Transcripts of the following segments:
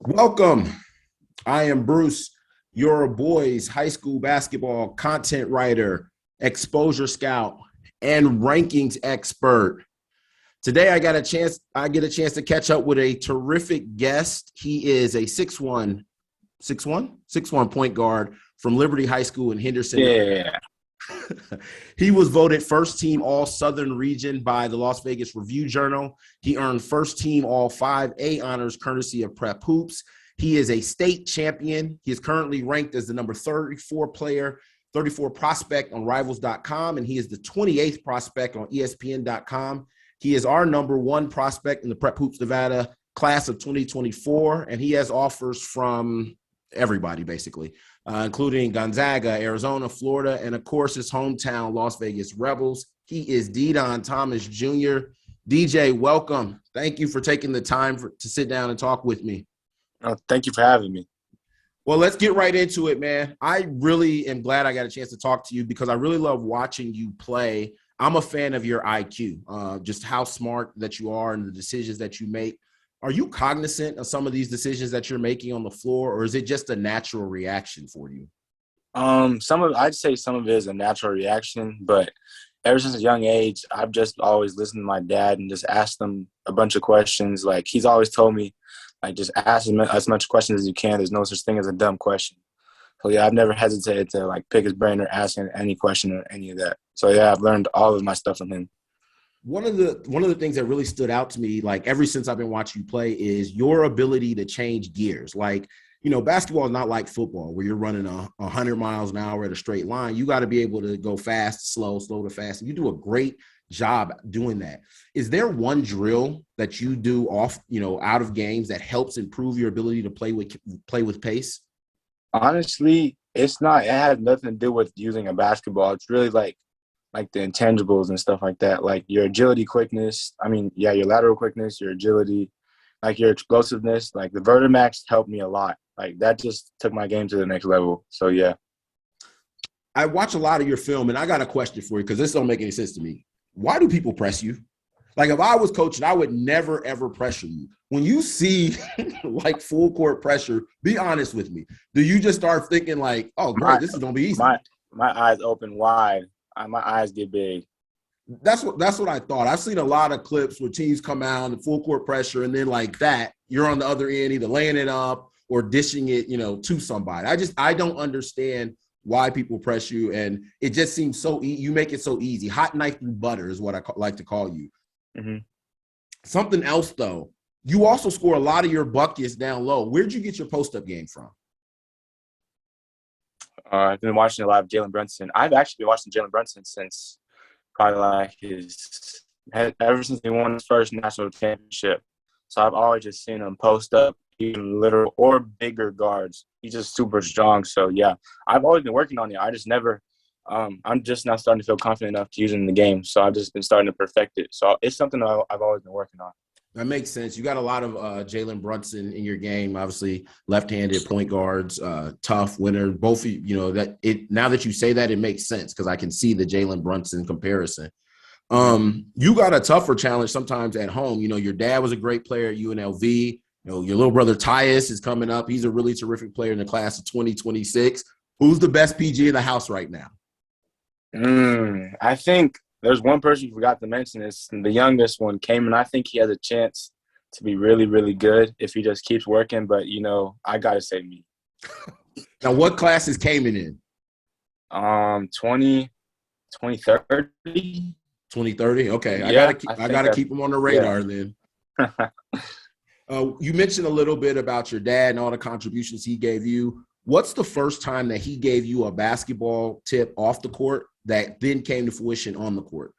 Welcome. I am Bruce, your boys high school basketball content writer, exposure scout, and rankings expert. Today I get a chance to catch up with a terrific guest. He is a 6'1" point guard from Liberty High School in Henderson. Yeah. He was voted first team all Southern region by the Las Vegas Review Journal. He earned first team all 5A honors courtesy of Prephoops. He is a state champion. He is currently ranked as the number 34 prospect on rivals.com, and he is the 28th prospect on ESPN.com. He is our number one prospect in the Prephoops Nevada class of 2024, and he has offers from everybody, basically, including Gonzaga, Arizona, Florida, and, of course, his hometown, Las Vegas Rebels. He is Didon Thomas Jr. DJ, welcome. Thank you for taking the time to sit down and talk with me. Oh, thank you for having me. Well, let's get right into it, man. I really am glad I got a chance to talk to you because I really love watching you play. I'm a fan of your IQ, just how smart that you are and the decisions that you make. Are you cognizant of some of these decisions that you're making on the floor, or is it just a natural reaction for you? I'd say some of it is a natural reaction, but ever since a young age, I've just always listened to my dad and just asked him a bunch of questions. Like, he's always told me, like, just ask him as much questions as you can. There's no such thing as a dumb question. So, yeah, I've never hesitated to, like, pick his brain or ask him any question or any of that. So, yeah, I've learned all of my stuff from him. One of the things that really stood out to me, like, ever since I've been watching you play, is your ability to change gears. Like, basketball is not like football where you're running 100 miles an hour at a straight line. You got to be able to go fast, slow to fast. And you do a great job doing that. Is there one drill that you do out of games that helps improve your ability to play with pace? Honestly, it's not – it has nothing to do with using a basketball. It's really like the intangibles and stuff like that, like your agility, quickness. Your lateral quickness, your agility, like your explosiveness. Like the Vertimax helped me a lot. Like that just took my game to the next level. So, yeah. I watch a lot of your film, and I got a question for you because this don't make any sense to me. Why do people press you? Like, if I was coaching, I would never, ever pressure you. When you see, like, full court pressure, be honest with me. Do you just start thinking, like, oh, great, this is going to be easy? My eyes open wide. My eyes get big. That's what I thought. I've seen a lot of clips where teams come out and full court pressure, and then like that, you're on the other end, either laying it up or dishing it, to somebody. I don't understand why people press you, and it just seems so you make it so easy. Hot knife through butter is what I like to call you. Mm-hmm. Something else though, you also score a lot of your buckets down low. Where'd you get your post-up game from? I've been watching a lot of Jalen Brunson. I've actually been watching Jalen Brunson since probably like ever since he won his first national championship. So I've always just seen him post up, even little or bigger guards. He's just super strong. So, yeah, I've always been working on it. I just never I'm just now starting to feel confident enough to use it in the game. So I've just been starting to perfect it. So it's something that I've always been working on. That makes sense. You got a lot of Jalen Brunson in your game. Obviously, left-handed point guards, tough winner. Both, now that you say that, it makes sense because I can see the Jalen Brunson comparison. You got a tougher challenge sometimes at home. Your dad was a great player at UNLV. Your little brother Tyus is coming up. He's a really terrific player in the class of 2026. Who's the best PG in the house right now? I think there's one person you forgot to mention. It's the youngest one, Cayman. I think he has a chance to be really, really good if he just keeps working. But, I got to say me. Now, what class is Cayman in? 2030. 2030? Okay. Yeah, I gotta keep him on the radar then. You mentioned a little bit about your dad and all the contributions he gave you. What's the first time that he gave you a basketball tip off the court that then came to fruition on the court?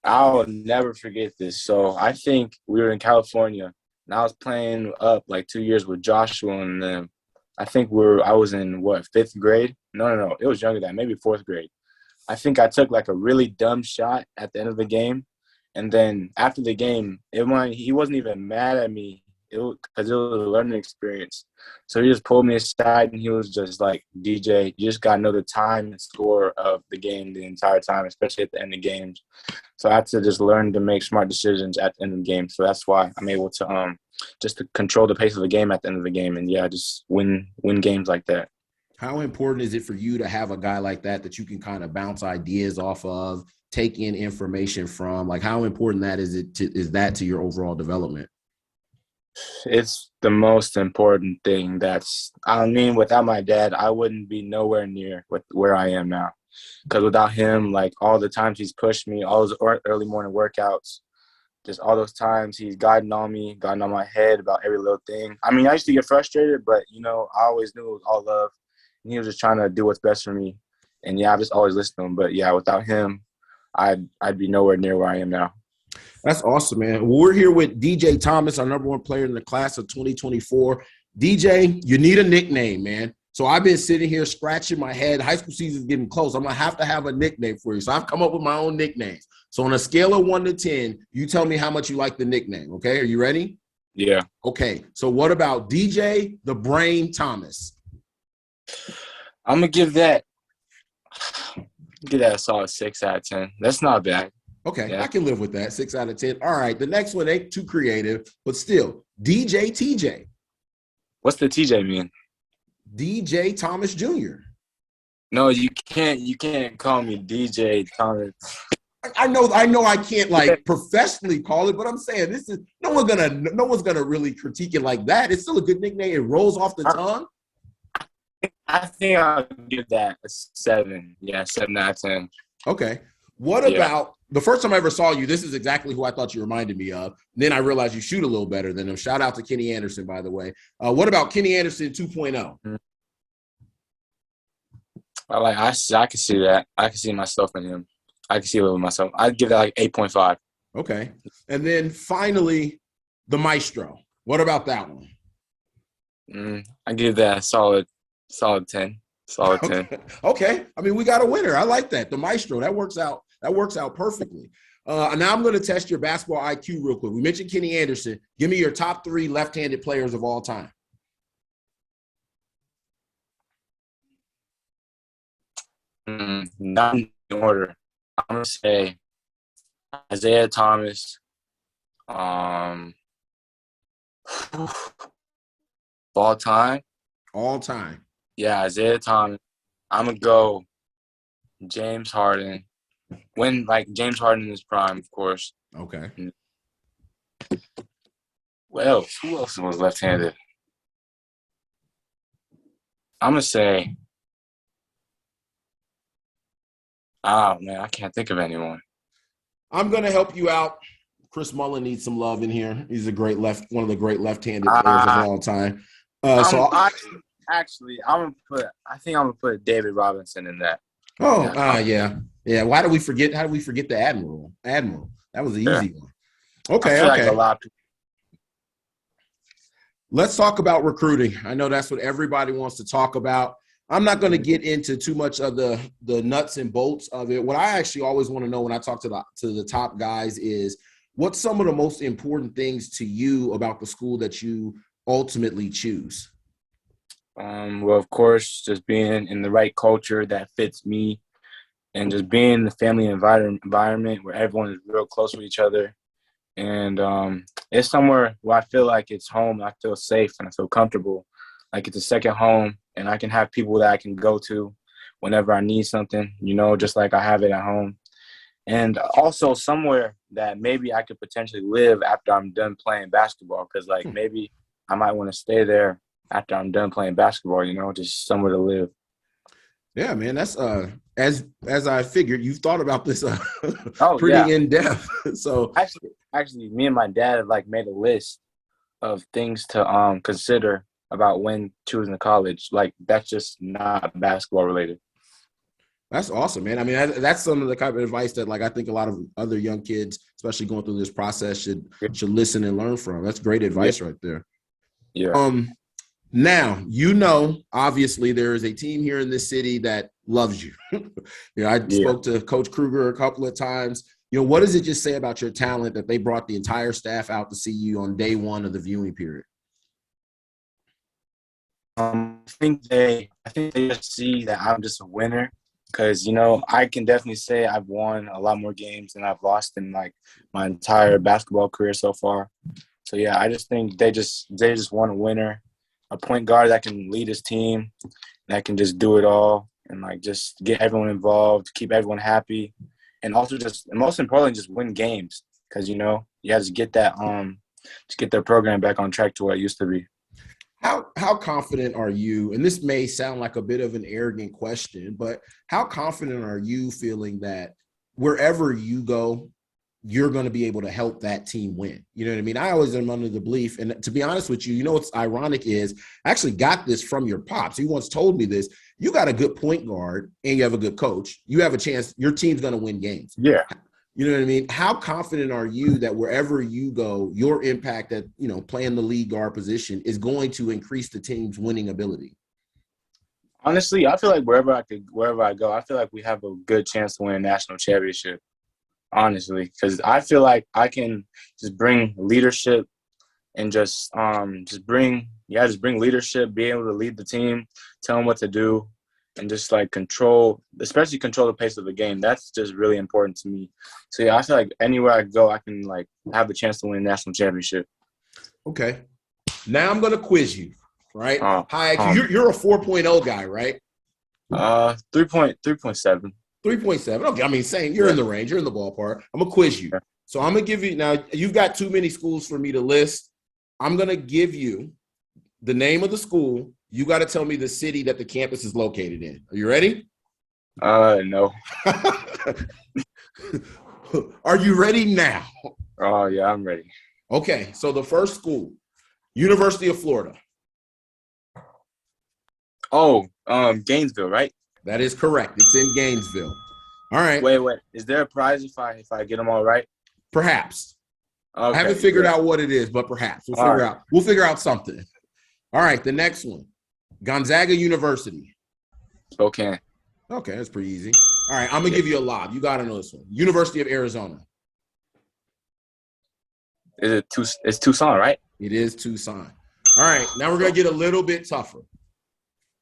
I'll never forget this. So I think we were in California, and I was playing up like 2 years with Joshua and them. I think I was in, fifth grade? No. It was younger than that, maybe fourth grade. I think I took like a really dumb shot at the end of the game. And then after the game, he wasn't even mad at me. because it was a learning experience. So he just pulled me aside and he was just like, DJ, you just got to know the time and score of the game the entire time, especially at the end of games. So I had to just learn to make smart decisions at the end of the game. So that's why I'm able to just to control the pace of the game at the end of the game, and just win games like that. How important is it for you to have a guy like that you can kind of bounce ideas off of, take in information from? Like, how important is that to your overall development? It's the most important thing. Without my dad, I wouldn't be nowhere near where I am now. Because without him, like all the times he's pushed me, all those early morning workouts, just all those times he's guiding on me, guiding on my head about every little thing. I mean, I used to get frustrated, but, I always knew it was all love. And he was just trying to do what's best for me. And, I just always listened to him. But, without him, I'd be nowhere near where I am now. That's awesome, man. Well, we're here with DJ Thomas, our number one player in the class of 2024. DJ, you need a nickname, man. So I've been sitting here scratching my head. High school season is getting close. I'm going to have a nickname for you. So I've come up with my own nicknames. So on a scale of 1 to 10, you tell me how much you like the nickname, okay? Are you ready? Yeah. Okay. So what about DJ the Brain Thomas? I'm going to give that a solid 6 out of 10. That's not bad. Okay, yeah. I can live with that. 6 out of 10. All right, the next one ain't too creative, but still, DJ TJ. What's the TJ mean? DJ Thomas Jr. No, you can't call me DJ Thomas. I know I can't like professionally call it, but I'm saying this is no one's gonna really critique it like that. It's still a good nickname. It rolls off the tongue. I think I'll give that a 7. Yeah, 7 out of 10. Okay. What about the first time I ever saw you? This is exactly who I thought you reminded me of. And then I realized you shoot a little better than him. Shout out to Kenny Anderson, by the way. What about Kenny Anderson 2.0? I can see that. I can see myself in him. I can see a little myself. I'd give that like 8.5. Okay. And then finally, the Maestro. What about that one? I give that a solid 10. Solid 10. Okay. I mean, we got a winner. I like that. The Maestro. That works out. That works out perfectly. Now I'm going to test your basketball IQ real quick. We mentioned Kenny Anderson. Give me your top 3 left-handed players of all time. Not in order. I'm going to say Isaiah Thomas. All time? All time. Yeah, Isaiah Thomas. I'm going to go James Harden. When, James Harden in his prime, of course. Okay. Well, who else was left-handed? I'm going to say – man, I can't think of anyone. I'm going to help you out. Chris Mullin needs some love in here. He's one of the great left-handed players of all time. Actually, I'm gonna put David Robinson in that. Oh, yeah. Why did we forget? How did we forget the Admiral? That was the easy one. Okay. Like a lot of people. Let's talk about recruiting. I know that's what everybody wants to talk about. I'm not going to get into too much of the nuts and bolts of it. What I actually always want to know when I talk to the top guys is what's some of the most important things to you about the school that you ultimately choose? Well, of course, just being in the right culture that fits me and just being in the family environment where everyone is real close with each other. And it's somewhere where I feel like it's home. I feel safe and I feel comfortable. Like it's a second home, and I can have people that I can go to whenever I need something, just like I have it at home. And also somewhere that maybe I could potentially live after I'm done playing basketball, because maybe I might want to stay there after I'm done playing basketball, just somewhere to live. Yeah, man, that's as I figured, you've thought about this pretty in depth. So actually, me and my dad have made a list of things to consider about when choosing college. That's just not basketball related. That's awesome, man. I mean, that's some of the kind of advice that I think a lot of other young kids, especially going through this process, should listen and learn from. That's great advice right there. Yeah. Now, obviously there is a team here in this city that loves you. I spoke to Coach Kruger a couple of times. What does it just say about your talent that they brought the entire staff out to see you on day one of the viewing period? I think they just see that I'm just a winner because I can definitely say I've won a lot more games than I've lost in like my entire basketball career so far. So yeah, I just think they just want a winner, a point guard that can lead his team, that can just do it all and like just get everyone involved, keep everyone happy, and also and most importantly, just win games because you have to get that to get their program back on track to what it used to be. How confident are you, and this may sound like a bit of an arrogant question, but how confident are you feeling that wherever you go, you're going to be able to help that team win? You know what I mean? I always am under the belief, and to be honest with you, what's ironic is I actually got this from your pops. He once told me this. You got a good point guard and you have a good coach. You have a chance. Your team's going to win games. Yeah. You know what I mean? How confident are you that wherever you go, your impact at, playing the lead guard position is going to increase the team's winning ability? Honestly, I feel like wherever I go, I feel like we have a good chance to win a national championship. Honestly, because I feel like I can just bring leadership and just bring leadership, be able to lead the team, tell them what to do, and just like especially control the pace of the game. That's just really important to me. So yeah, I feel like anywhere I go, I can like have the chance to win a national championship. Okay. Now I'm going to quiz you, right? Hi, you're a 4.0 guy, right? 3.7. 3.7. Okay, I mean, same. You're in the range. You're in the ballpark. I'm going to quiz you. So I'm going to give you – now, you've got too many schools for me to list. I'm going to give you the name of the school. You got to tell me the city that the campus is located in. Are you ready? No. Are you ready now? Oh, yeah, I'm ready. Okay, so the first school, University of Florida. Oh, Gainesville, right? That is correct. It's in Gainesville. All right. Wait. Is there a prize if I get them all right? Perhaps. Okay, I haven't figured out what it is, but perhaps. We'll figure out something. All right, the next one. Gonzaga University. Spokane. Okay, that's pretty easy. All right, I'm going to give you a lob. You got to know this one. University of Arizona. It's Tucson, right? It is Tucson. All right, now we're going to get a little bit tougher.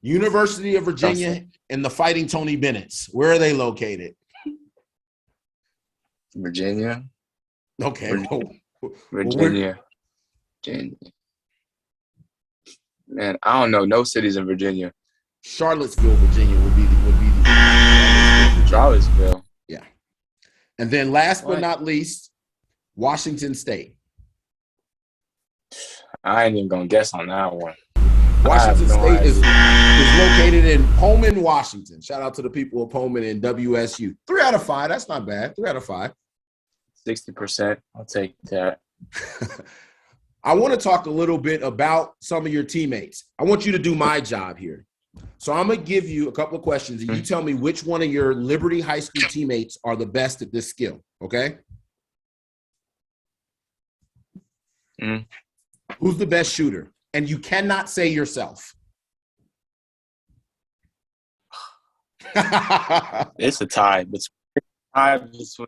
University of Virginia and the Fighting Tony Bennett's. Where are they located? Virginia. Okay. Virginia. Man, I don't know. No cities in Virginia. Charlottesville, Virginia would be the Charlottesville. Yeah. And then last but not least, Washington State. I ain't even gonna guess on that one. Washington State is located in Pullman, Washington. Shout out to the people of Pullman and WSU. 3 out of 5. That's not bad. 3 out of 5. 60%. I'll take that. I want to talk a little bit about some of your teammates. I want you to do my job here. So I'm going to give you a couple of questions, and you tell me which one of your Liberty High School teammates are the best at this skill, okay? Who's the best shooter? And you cannot say yourself. It's a tie between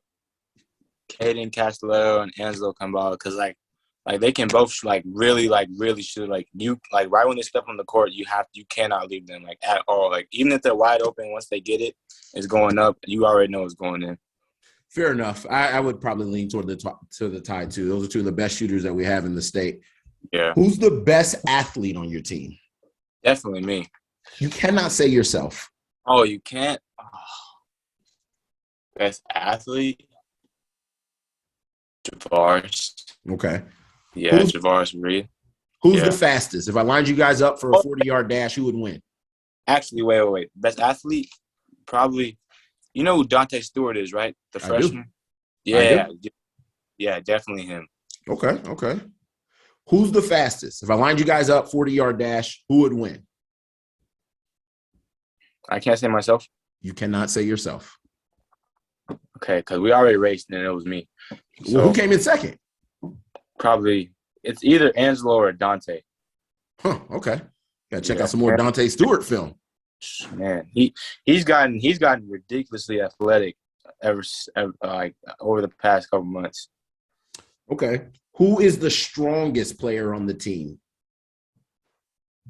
Caden Castello and Angelo Cambal because like they can both really shoot. Like you right when they step on the court, you cannot leave them like at all. Like even if they're wide open, once they get it, it's going up. You already know it's going in. Fair enough. I would probably lean toward the tie too. Those are two of the best shooters that we have in the state. Yeah. Who's the best athlete on your team? Definitely me. You cannot say yourself. Oh, you can't? Oh. Best athlete? Javaris. Okay. Yeah, Javaris Reed. Who's the fastest? If I lined you guys up for a 40-yard dash, who would win? Actually, wait. Best athlete? Probably. You know who Dante Steward is, right? The freshman? Yeah. Yeah, definitely him. Okay. Who's the fastest? If I lined you guys up 40-yard dash, who would win? I can't say myself. You cannot say yourself. Okay, because we already raced and it was me. So well, who came in second? Probably it's either Angelo or Dante. Huh. Okay. Gotta check out some more Dante Steward film. Man, he's gotten ridiculously athletic ever over the past couple months. Okay. Who is the strongest player on the team?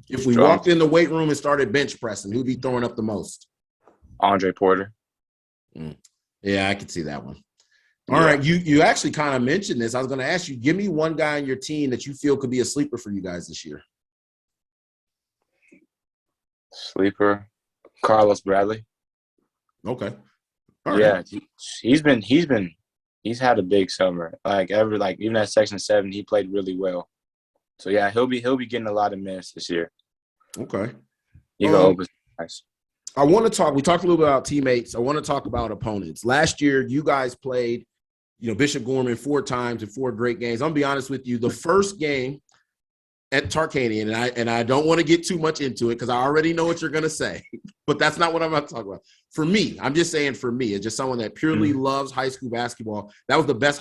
If we walked in the weight room and started bench pressing, who'd be throwing up the most? Andre Porter. Yeah, I could see that one. All right, you actually kind of mentioned this. I was going to ask you, give me one guy on your team that you feel could be a sleeper for you guys this year. Sleeper, Carlos Bradley. Okay. All right. He's had a big summer. Even at Section 7, he played really well. So yeah, he'll be getting a lot of minutes this year. Okay. He go open nice. I want to talk. We talked a little bit about teammates. I want to talk about opponents. Last year, you guys played, Bishop Gorman 4 times in 4 great games. I'm gonna be honest with you. The first game at Tarkanian, and I don't want to get too much into it because I already know what you're gonna say, but that's not what I'm about to talk about. For me, I'm just saying for me, it's just someone that purely loves high school basketball. That was the best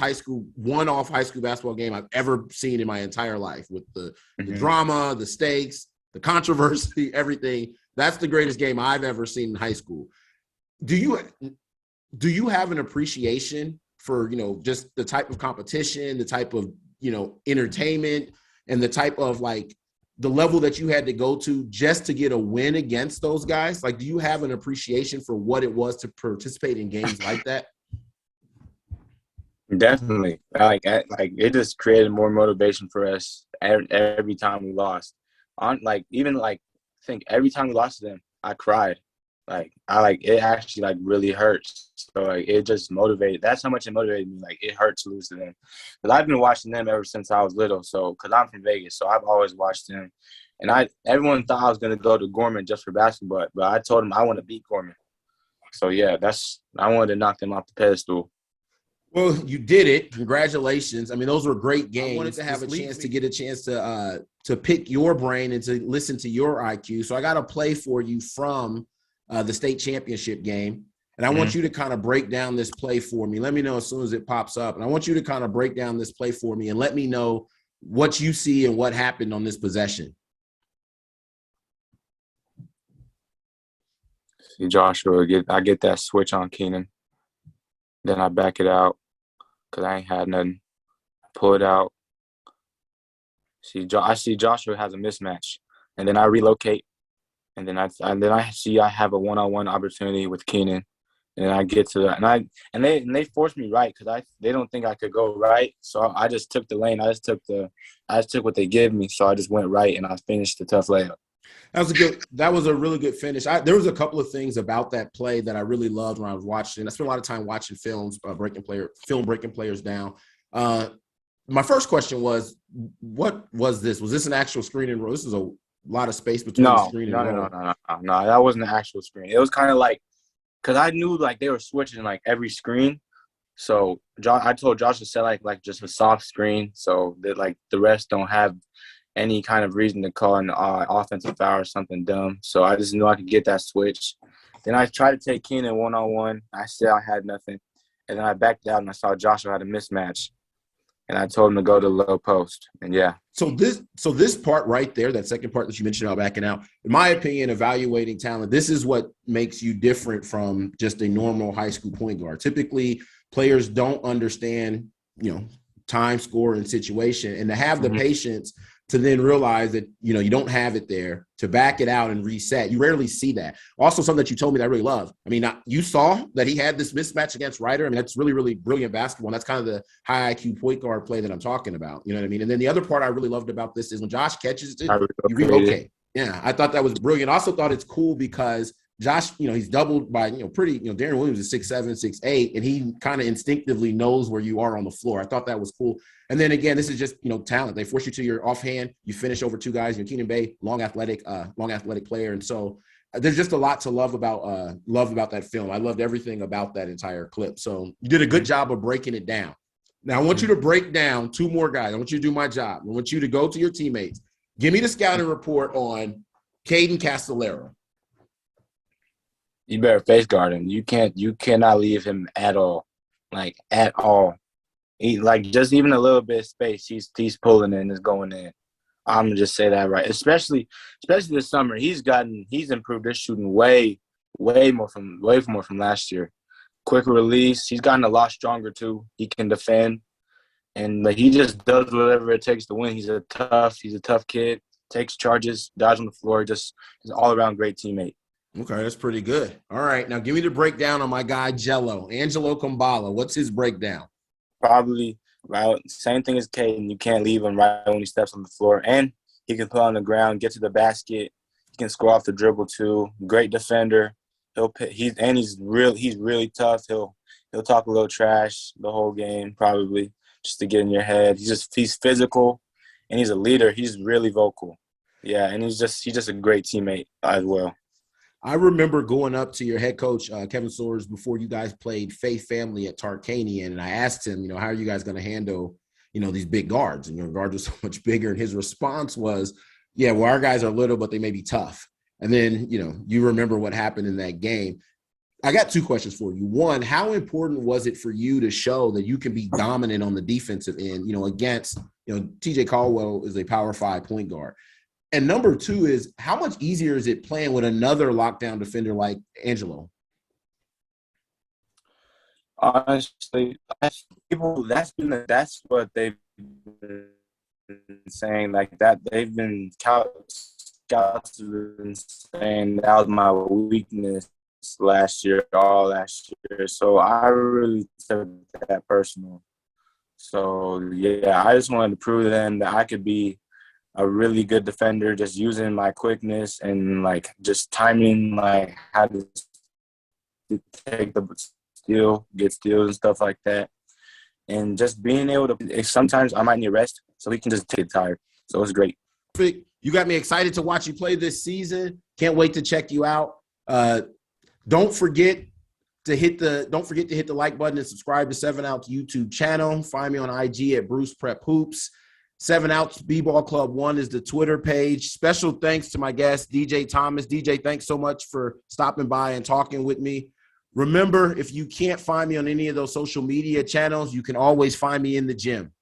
one-off high school basketball game I've ever seen in my entire life, with the drama, the stakes, the controversy, everything. That's the greatest game I've ever seen in high school. Do you have an appreciation for, just the type of competition, the type of, entertainment, and the type of the level that you had to go to just to get a win against those guys? Do you have an appreciation for what it was to participate in games like that? Definitely. It just created more motivation for us every time we lost. I think every time we lost to them, I cried. It actually really hurts. So it just motivated. That's how much it motivated me. It hurts to lose to them. Because I've been watching them ever since I was little. So because I'm from Vegas, so I've always watched them. And everyone thought I was going to go to Gorman just for basketball, but I told them I want to beat Gorman. So yeah, I wanted to knock them off the pedestal. Well, you did it. Congratulations. I mean, those were great games. I wanted to have get a chance to pick your brain and to listen to your IQ. So I got a play for you from the state championship game. And I want you to kind of break down this play for me. Let me know as soon as it pops up. And I want you to kind of break down this play for me and let me know what you see and what happened on this possession. See, Joshua, I get that switch on Keenan. Then I back it out because I ain't had nothing. Pull it out. I see Joshua has a mismatch. And then I relocate. And then I see I have a one-on-one opportunity with Keenan. And then I get to that. And they forced me right because they don't think I could go right. So I just took the lane. I just took what they gave me. So I just went right and I finished the tough layup. That was a really good finish. There was a couple of things about that play that I really loved when I was watching. I spent a lot of time watching films, breaking players down. My first question was, what was this? Was this an actual screen and roll? This is a lot of space between the screen and roll. No, that wasn't an actual screen. It was kind of because I knew they were switching every screen. So I told Josh to set just a soft screen so that the rest don't have any kind of reason to call an offensive foul or something dumb. So I just knew I could get that switch. Then I tried to take Keenan one-on-one. I said I had nothing. And then I backed out and I saw Joshua had a mismatch. And I told him to go to the low post. And yeah. So this part right there, that second part that you mentioned about backing out, in my opinion, evaluating talent, this is what makes you different from just a normal high school point guard. Typically, players don't understand, time, score, and situation. And to have the patience to then realize that, you don't have it there, to back it out and reset. You rarely see that. Also, something that you told me that I really love. I mean, you saw that he had this mismatch against Ryder. I mean, that's really, really brilliant basketball. And that's kind of the high IQ point guard play that I'm talking about. You know what I mean? And then the other part I really loved about this is when Josh catches it, you relocate. Yeah, I thought that was brilliant. I also thought it's cool because Josh, he's doubled by, Darren Williams is 6'7", 6'8", and he kind of instinctively knows where you are on the floor. I thought that was cool. And then again, this is just, talent. They force you to your offhand. You finish over 2 guys. Keenan Bay, long athletic player. And so there's just a lot to love about that film. I loved everything about that entire clip. So you did a good job of breaking it down. Now I want you to break down 2 more guys. I want you to do my job. I want you to go to your teammates. Give me the scouting report on Caden Castellero. You better face guard him. You cannot leave him at all. At all. He just even a little bit of space, he's pulling in, is going in. I'm gonna just say that right. Especially this summer, he's improved his shooting way more from last year. Quicker release. He's gotten a lot stronger too. He can defend, and he just does whatever it takes to win. He's a tough kid. takes charges, dodges on the floor, just all around great teammate. Okay, that's pretty good. All right, now give me the breakdown on my guy Jello, Angelo Kumbala. What's his breakdown? Probably right, same thing as Caden. You can't leave him right when he steps on the floor, and he can put on the ground, get to the basket. He can score off the dribble too. Great defender. He's really tough. He'll talk a little trash the whole game probably just to get in your head. He's physical, and he's a leader. He's really vocal. Yeah, and he's just a great teammate as well. I remember going up to your head coach, Kevin Sores, before you guys played Faith Family at Tarkanian, and I asked him, how are you guys going to handle, these big guards? And your guards are so much bigger. And his response was, yeah, well, our guys are little, but they may be tough. And then, you remember what happened in that game. I got two questions for you. One, how important was it for you to show that you can be dominant on the defensive end, against, TJ Caldwell is a Power 5 point guard. And number two is, how much easier is it playing with another lockdown defender like Angelo? Honestly, that's what they've been saying, like that. They've been scouts have been saying that was my weakness all last year. So I really took that personal. So yeah, I just wanted to prove to them that I could be a really good defender, just using my quickness and just timing, how to take the steal, get steals and stuff like that. And just being able to, sometimes I might need rest, so he can just get tired. So it's great. Perfect. You got me excited to watch you play this season. Can't wait to check you out. Don't forget to hit the like button and subscribe to 7 Outs YouTube channel. Find me on IG at Bruce Prephoops. 7 Outs B-Ball Club 1 is the Twitter page. Special thanks to my guest, DJ Thomas. DJ, thanks so much for stopping by and talking with me. Remember, if you can't find me on any of those social media channels, you can always find me in the gym.